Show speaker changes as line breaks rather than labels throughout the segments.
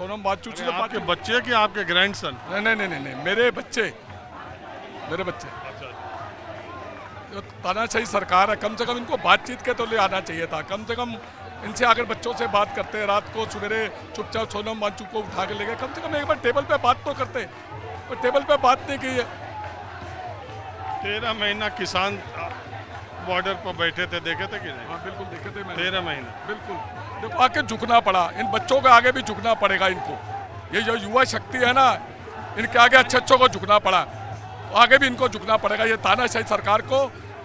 सोनम वांगचुक से
आपके बच्चे कि आपके ग्रैंडसन?
नहीं, मेरे बच्चे। ये तानाशाही सरकार है, कम से कम इनको बातचीत के तो ले आना चाहिए था। कम से कम इनसे अगर बच्चों से बात करते, रात को सवेरे चुपचाप सोनम वांगचुक को उठा के ले गए, कम से कम एक बार टेबल पे बात तो करते, और टेबल पे बात नहीं की है।
13 महीना किसान बॉर्डर पर बैठे थे, देखे थे कि नहीं?
हाँ बिल्कुल देखे थे मैंने।
13 महीना
बिल्कुल, देखो आके झुकना पड़ा, इन बच्चों के आगे भी झुकना पड़ेगा इनको। ये जो युवा शक्ति है ना, इनके आगे अच्छों को झुकना पड़ा, आगे भी इनको झुकना पड़ेगा। ये तानाशाही सरकार को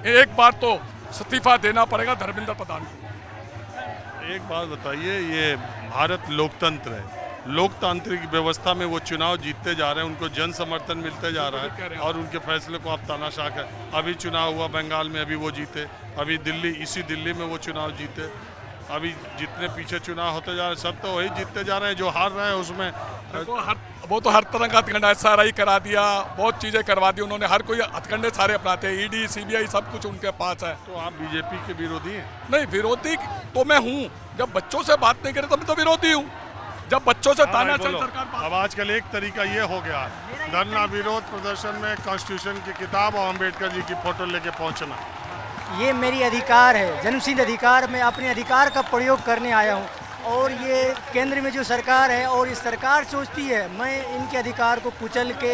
एक बार तो इस्तीफा देना पड़ेगा धर्मेंद्र प्रधान को।
एक बात बताइए, ये भारत लोकतंत्र है, लोकतांत्रिक व्यवस्था में वो चुनाव जीतते जा रहे हैं, उनको जन समर्थन मिलते जा रहा है और उनके फैसले को आप तानाशाह कर। अभी चुनाव हुआ बंगाल में, अभी वो जीते, अभी दिल्ली, इसी दिल्ली में वो चुनाव जीते, अभी जितने पीछे चुनाव होते जा रहे हैं सब तो वही जीतते जा रहे हैं, जो हार रहे हैं उसमें
वो तो हर तरह का हथकंडा, SRI करा दिया, बहुत चीज़ें करवा दी उन्होंने, हर कोई हथकंडे सारे अपनाते हैं, ED CBI सब कुछ उनके पास है।
तो आप बीजेपी के विरोधी हैं?
नहीं, विरोधी तो मैं हूँ, जब बच्चों से बात नहीं करे तो मैं तो विरोधी हूँ। जब बच्चों से तानाशाही सरकार
अब आजकल एक तरीका ये हो गया, धरना, विरोध प्रदर्शन में कॉन्स्टिट्यूशन की किताब और अम्बेडकर जी की फोटो लेके पहुंचना।
ये मेरी अधिकार है, जन्मसिद्ध अधिकार। मैं अपने अधिकार का प्रयोग करने आया हूँ, और ये केंद्र में जो सरकार है और ये सरकार सोचती है मैं इनके अधिकार को कुचल के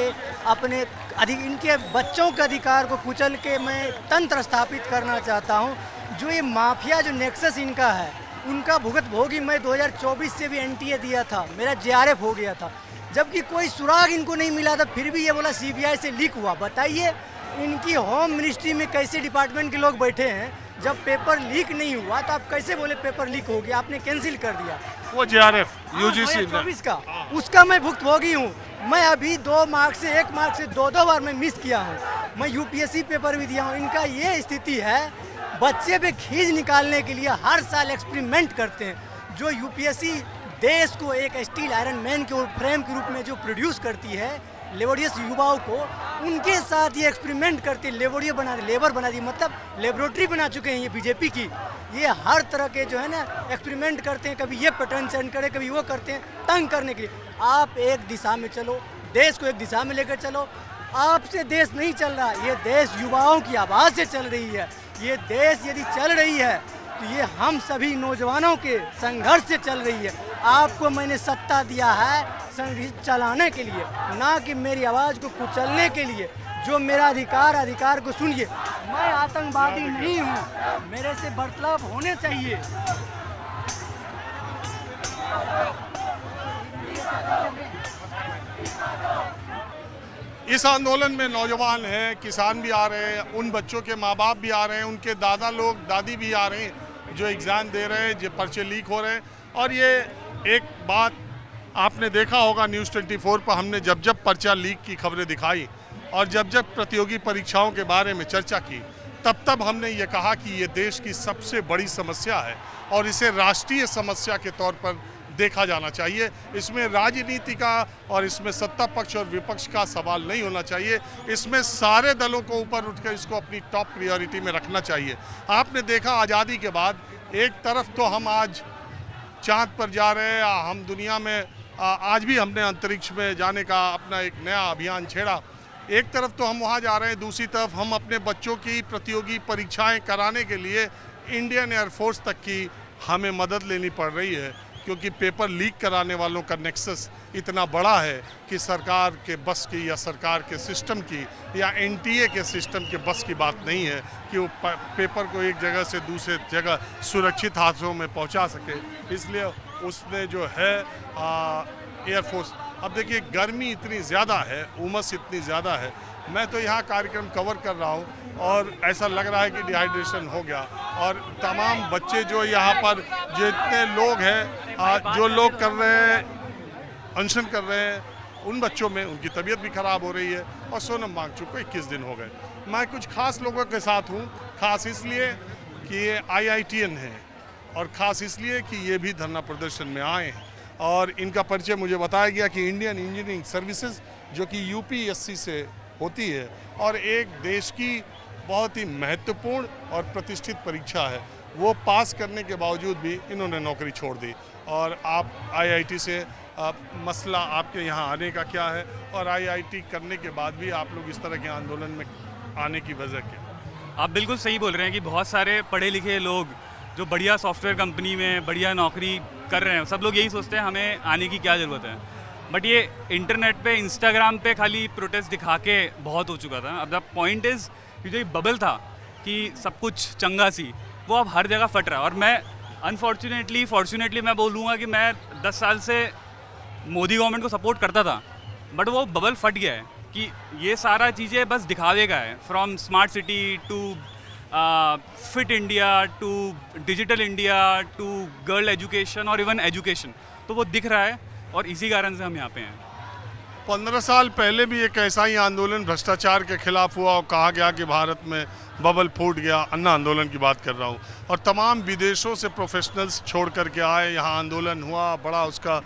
इनके बच्चों के अधिकार को कुचल के मैं तंत्र स्थापित करना चाहता हूँ। जो ये माफिया, जो नेक्सस इनका है, उनका भुगत भोगी मैं 2024 से भी NTA दिया था, मेरा JRF हो गया था, जबकि कोई सुराग इनको नहीं मिला था, फिर भी ये बोला CBI से लीक हुआ। बताइए इनकी होम मिनिस्ट्री में कैसे डिपार्टमेंट के लोग बैठे हैं, जब पेपर लीक नहीं हुआ तो आप कैसे बोले पेपर लीक हो गया, आपने कैंसिल कर दिया।
वो JRF UGC
2024 का, उसका मैं भुक्तभोगी हूँ। मैं अभी 2 मार्क्स से 1 मार्क से 2 बार मैं मिस किया हूँ। मैं UPSC पेपर भी दिया हूँ। इनका ये स्थिति है, बच्चे पे खींच निकालने के लिए हर साल एक्सपेरिमेंट करते हैं। जो UPSC देश को एक स्टील आयरन मैन के फ्रेम के रूप में जो प्रोड्यूस करती है लेबोरियस युवाओं को, उनके साथ ये एक्सपेरिमेंट करते, लेबर बना दी, मतलब लेबोरेटरी बना चुके हैं ये बीजेपी की। ये हर तरह के जो है ना एक्सपेरिमेंट करते हैं, कभी ये पैटर्न चेंज करे, कभी वो करते हैं, तंग करने के लिए। आप एक दिशा में चलो, देश को एक दिशा में लेकर चलो। आपसे देश नहीं चल रहा, ये देश युवाओं की आवाज़ से चल रही है। ये देश यदि चल रही है तो ये हम सभी नौजवानों के संघर्ष से चल रही है। आपको मैंने सत्ता दिया है संघर्ष चलाने के लिए, ना कि मेरी आवाज़ को कुचलने के लिए। जो मेरा अधिकार को सुनिए। मैं आतंकवादी नहीं हूँ, मेरे से बर्ताव होने चाहिए।
इस आंदोलन में नौजवान हैं, किसान भी आ रहे हैं, उन बच्चों के माँ बाप भी आ रहे हैं, उनके दादा लोग, दादी भी आ रहे हैं जो एग्ज़ाम दे रहे हैं, जो पर्चे लीक हो रहे हैं। और ये एक बात आपने देखा होगा, न्यूज़ 24 पर हमने जब जब पर्चा लीक की खबरें दिखाई और जब जब प्रतियोगी परीक्षाओं के बारे में चर्चा की, तब तब हमने ये कहा कि ये देश की सबसे बड़ी समस्या है और इसे राष्ट्रीय समस्या के तौर पर देखा जाना चाहिए। इसमें राजनीति का और इसमें सत्ता पक्ष और विपक्ष का सवाल नहीं होना चाहिए। इसमें सारे दलों को ऊपर उठकर इसको अपनी टॉप प्रायोरिटी में रखना चाहिए। आपने देखा आज़ादी के बाद एक तरफ तो हम आज चांद पर जा रहे हैं, हम दुनिया में आज भी हमने अंतरिक्ष में जाने का अपना एक नया अभियान छेड़ा। एक तरफ तो हम वहाँ जा रहे हैं, दूसरी तरफ हम अपने बच्चों की प्रतियोगी परीक्षाएं कराने के लिए इंडियन एयरफोर्स तक की हमें मदद लेनी पड़ रही है, क्योंकि पेपर लीक कराने वालों का नेक्सस इतना बड़ा है कि सरकार के बस की या सरकार के सिस्टम की या NTA के सिस्टम के बस की बात नहीं है कि वो पेपर को एक जगह से दूसरे जगह सुरक्षित हाथों में पहुंचा सके। इसलिए उसने जो है एयरफोर्स, अब देखिए गर्मी इतनी ज़्यादा है, उमस इतनी ज़्यादा है, मैं तो यहाँ कार्यक्रम कवर कर रहा हूँ और ऐसा लग रहा है कि डिहाइड्रेशन हो गया। और तमाम बच्चे जो यहाँ पर जितने लोग हैं, जो लोग कर रहे हैं, अनशन कर रहे हैं, उन बच्चों में उनकी तबीयत भी ख़राब हो रही है। और सोनम वांगचुक को 21 दिन हो गए। मैं कुछ खास लोगों के साथ हूँ, खास इसलिए कि ये IITN है और ख़ास इसलिए कि ये भी धरना प्रदर्शन में आए हैं। और इनका परिचय मुझे बताया गया कि इंडियन इंजीनियरिंग सर्विसेज, जो कि UPSC से होती है और एक देश की बहुत ही महत्वपूर्ण और प्रतिष्ठित परीक्षा है, वो पास करने के बावजूद भी इन्होंने नौकरी छोड़ दी और आप IIT से मसला आपके यहाँ आने का क्या है, और IIT करने के बाद भी आप लोग इस तरह के आंदोलन में आने की वजह क्या?
आप बिल्कुल सही बोल रहे हैं कि बहुत सारे पढ़े लिखे लोग जो बढ़िया सॉफ्टवेयर कंपनी में बढ़िया नौकरी कर रहे हैं, सब लोग यही सोचते हैं हमें आने की क्या ज़रूरत है। बट ये इंटरनेट पे, इंस्टाग्राम पे खाली प्रोटेस्ट दिखा के बहुत हो चुका था। अब द पॉइंट इज़ कि जो बबल था कि सब कुछ चंगा सी, वो अब हर जगह फट रहा है। और मैं फॉर्चुनेटली मैं बोलूँगा कि मैं 10 साल से मोदी गवर्नमेंट को सपोर्ट करता था, बट वो बबल फट गया है कि ये सारा चीज़ें बस दिखावे का है। From smart city to fit India to digital India to girl education और इवन एजुकेशन, तो वो दिख रहा है और इसी कारण से हम यहाँ पे हैं।
15 साल पहले भी एक ऐसा ही आंदोलन भ्रष्टाचार के खिलाफ हुआ और कहा गया कि भारत में बबल फूट गया। अन्ना आंदोलन की बात कर रहा हूँ, और तमाम विदेशों से प्रोफेशनल्स छोड़ करके आए, यहाँ आंदोलन हुआ, बड़ा उसका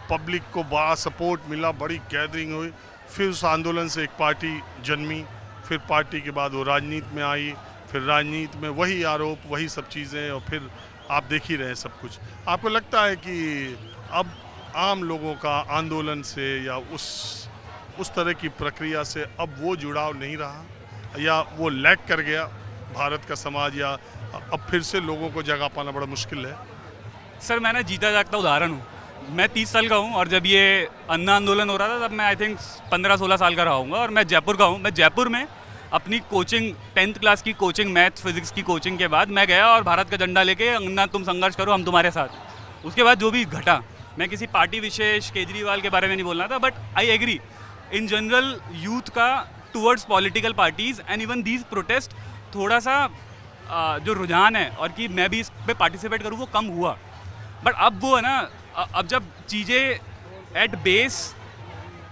पब्लिक को बड़ा सपोर्ट मिला, बड़ी गैदरिंग हुई। फिर उस आंदोलन से एक पार्टी जन्मी, फिर पार्टी के बाद वो राजनीति में आई, फिर राजनीति में वही आरोप, वही सब चीज़ें, और फिर आप देख ही रहे हैं सब कुछ। आपको लगता है कि अब आम लोगों का आंदोलन से या उस तरह की प्रक्रिया से अब वो जुड़ाव नहीं रहा, या वो लैग कर गया भारत का समाज, या अब फिर से लोगों को जगा पाना बड़ा मुश्किल है?
सर मैं ना जीता जागता उदाहरण हूँ। मैं 30 साल का हूँ और जब ये अन्ना आंदोलन हो रहा था तब मैं आई थिंक 15-16 साल का रहा हूँगा, और मैं जयपुर का हूँ। मैं जयपुर में अपनी कोचिंग 10th क्लास की कोचिंग, मैथ फिजिक्स की कोचिंग के बाद मैं गया और भारत का झंडा लेके, अन्ना तुम संघर्ष करो, हम तुम्हारे साथ। उसके बाद जो भी घटा, मैं किसी पार्टी विशेष केजरीवाल के बारे में नहीं बोलना था, but I agree in general youth का towards political parties and even these protest थोड़ा सा जो रुझान है और कि मैं भी इस पे पार्टिसिपेट करूँ, वो कम हुआ। बट अब वो है ना, अब जब चीज़ें एट बेस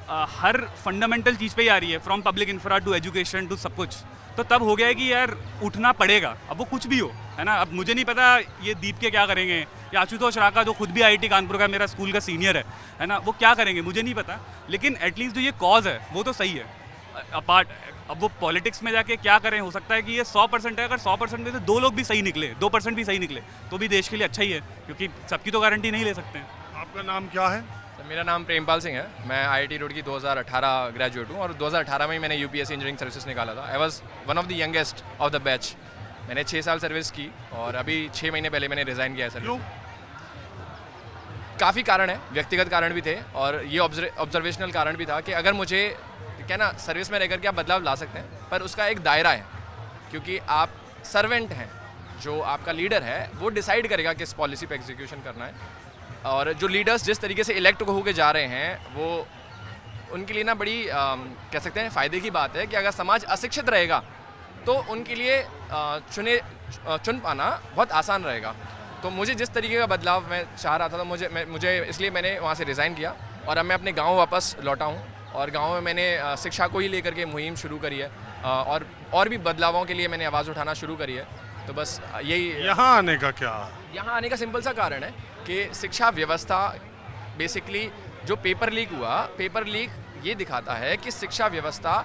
हर फंडामेंटल चीज़ पे ही आ रही है, from public infra to education to सब कुछ, तो तब हो गया है कि यार उठना पड़ेगा। अब वो कुछ भी हो, है ना। अब मुझे नहीं पता ये दीप के क्या करेंगे, या आशुतोष राका जो खुद भी IIT कानपुर का मेरा स्कूल का सीनियर है ना, वो क्या करेंगे मुझे नहीं पता, लेकिन एटलीस्ट जो ये कॉज है वो तो सही है। अपार्ट अब वो पॉलिटिक्स में जाके क्या करें, हो सकता है कि ये 100% है, अगर 100% में से 2 लोग भी सही निकले, 2% भी सही निकले, तो भी देश के लिए अच्छा ही है, क्योंकि सबकी तो गारंटी नहीं ले सकते हैं।
आपका नाम क्या है?
मेरा नाम प्रेमपाल सिंह है। मैं IIT रोड की 2018 ग्रेजुएट हूँ, और 2018 में ही मैंने UPSC इंजीनियरिंग सर्विसेज निकाला था। I was one of the youngest of the batch. मैंने 6 साल सर्विस की, और अभी 6 महीने पहले मैंने रिज़ाइन किया है सर्विस। काफ़ी कारण है, व्यक्तिगत कारण भी थे, और ये ऑब्जर्वेशनल कारण भी था कि अगर मुझे क्या ना सर्विस में रहकर के आप बदलाव ला सकते हैं, पर उसका एक दायरा है, क्योंकि आप सर्वेंट हैं। जो आपका लीडर है वो डिसाइड करेगा किस पॉलिसी पे एग्जीक्यूशन करना है, और जो लीडर्स जिस तरीके से इलेक्ट होकर जा रहे हैं, वो उनके लिए ना बड़ी कह सकते हैं फ़ायदे की बात है कि अगर समाज अशिक्षित रहेगा तो उनके लिए चुन पाना बहुत आसान रहेगा। तो मुझे जिस तरीके का बदलाव मैं चाह रहा था, तो मुझे इसलिए मैंने वहाँ से रिज़ाइन किया, और अब मैं अपने गांव वापस लौटा हूँ, और गांव में मैंने शिक्षा को ही लेकर के मुहिम शुरू करी है, और भी बदलावों के लिए मैंने आवाज़ उठाना शुरू करी है। तो बस यही।
यहाँ आने का क्या?
यहाँ आने का सिंपल सा कारण है कि शिक्षा व्यवस्था, बेसिकली जो पेपर लीक हुआ, पेपर लीक ये दिखाता है कि शिक्षा व्यवस्था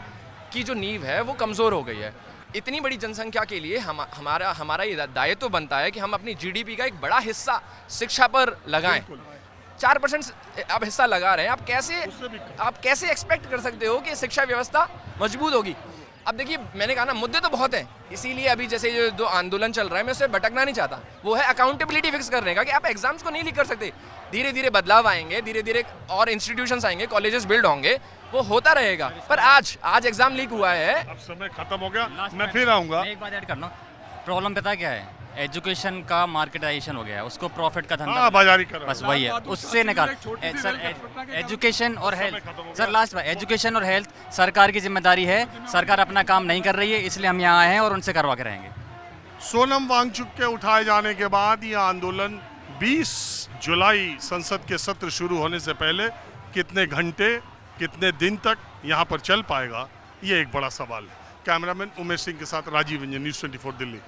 की जो नींव है वो कमज़ोर हो गई है। इतनी बड़ी जनसंख्या के लिए हमारा ये दायित्व बनता है कि हम अपनी GDP का एक बड़ा हिस्सा शिक्षा पर लगाएं। 4% आप हिस्सा लगा रहे हैं, आप कैसे एक्सपेक्ट कर सकते हो कि शिक्षा व्यवस्था मजबूत होगी? अब देखिए, मैंने कहा ना, मुद्दे तो बहुत हैं, इसीलिए अभी जैसे ये जो आंदोलन चल रहा है, मैं उससे भटकना नहीं चाहता। वो है अकाउंटेबिलिटी फिक्स करने का, कि आप एग्जाम्स को नहीं लीक कर सकते। धीरे धीरे बदलाव आएंगे, धीरे धीरे और इंस्टीट्यूशंस आएंगे, कॉलेजेस बिल्ड होंगे, वो होता रहेगा। पर आज एग्जाम लीक हुआ है।
अब समय खत्म हो गया, मैं फिर आऊँगा।
एक बात ऐड करना, प्रॉब्लम पता क्या है? एजुकेशन का मार्केटाइजेशन हो गया है, उसको प्रॉफिट का धंधा,
हाँ, बाजारी कर रहा
बस वही है, उससे निकाल। सर एजुकेशन और हेल्थ, सर लास्ट बार, एजुकेशन और हेल्थ सरकार की जिम्मेदारी है। सरकार अपना काम नहीं कर रही है, इसलिए हम यहाँ आए हैं और उनसे करवा के रहेंगे।
सोनम वांगचुक के उठाए जाने के बाद यह आंदोलन 20 जुलाई संसद के सत्र शुरू होने से पहले कितने घंटे, कितने दिन तक यहाँ पर चल पाएगा, ये एक बड़ा सवाल है। कैमरामैन उमेश सिंह के साथ राजीव रंजन, न्यूज़ 24 दिल्ली।